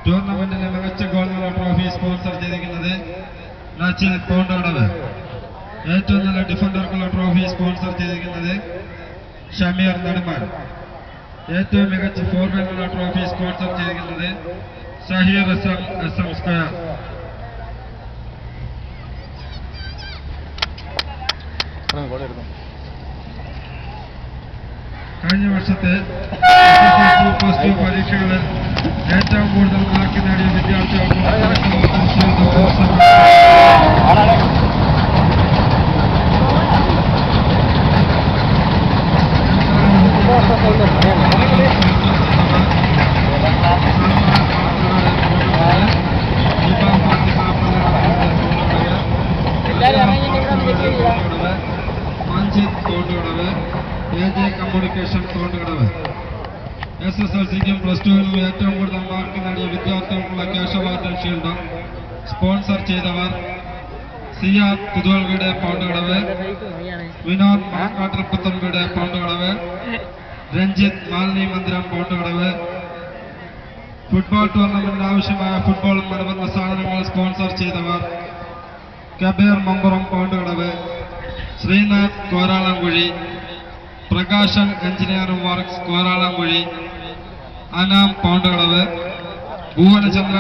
ടൂർണമെന്റിലെ മികച്ച ഗോളിനുള്ള trophy sponsor ചെയ്തിരിക്കുന്നത് നാച്ചിൽ പൗണ്ടടവ്. ഏറ്റവും നല്ല ഡിഫൻഡർക്കുള്ള ട്രോഫി സ്പോൺസർ ചെയ്തിരിക്കുന്നത് ഷമീർ നെടുമാൻ. ഏറ്റവും മികച്ച ഫോർവേഡിനുള്ള ട്രോഫി സ്പോൺസർ ചെയ്തിരിക്കുന്നത് ഷഹീർ എസ്.എം. സ്ക്വയർ. കഴിഞ്ഞ വർഷത്തെ +2 പരീക്ഷകളിൽ ഏറ്റവും കൂടുതൽ മാർക്ക് നേടിയ വിദ്യാർത്ഥികൾക്ക് മഞ്ജിത് കോണ്ടുകടവ്, AJ കമ്മ്യൂണിക്കേഷൻ കോണ്ടുകടവ്. SSLCക്കും +2നും ഏറ്റവും കൂടുതൽ മാർക്ക് നേടിയ വിദ്യാർത്ഥികൾക്കുള്ള ക്യാഷ് അവാർഡ് ഷീൽഡും സ്പോൺസർ ചെയ്തവർ സിയാദ് പുതുവൽവിടെ പൗണ്ടുകടവ്, വിനോദ് മണക്കാട്ടിൽ പുത്തൻവീട് പൗണ്ടുകടവ്, രഞ്ജിത്ത് മാലിനി മന്ദിരം പൗണ്ടുകടവ്. ഫുട്ബോൾ ടൂർണമെന്റിന് ആവശ്യമായ ഫുട്ബോളും അനുബന്ധ സാധനങ്ങൾ സ്പോൺസർ ചെയ്തവർ കബീർ മമ്പുറം പൗണ്ടുകടവ്, ശ്രീനാഥ് കോരാളംകുഴി, പ്രകാശൻ എഞ്ചിനീയറിംഗ് വർക്ക്സ് കോരാളംകുഴി, അനാം പൗണ്ടുകടവ്, ഭുവനചന്ദ്രൻ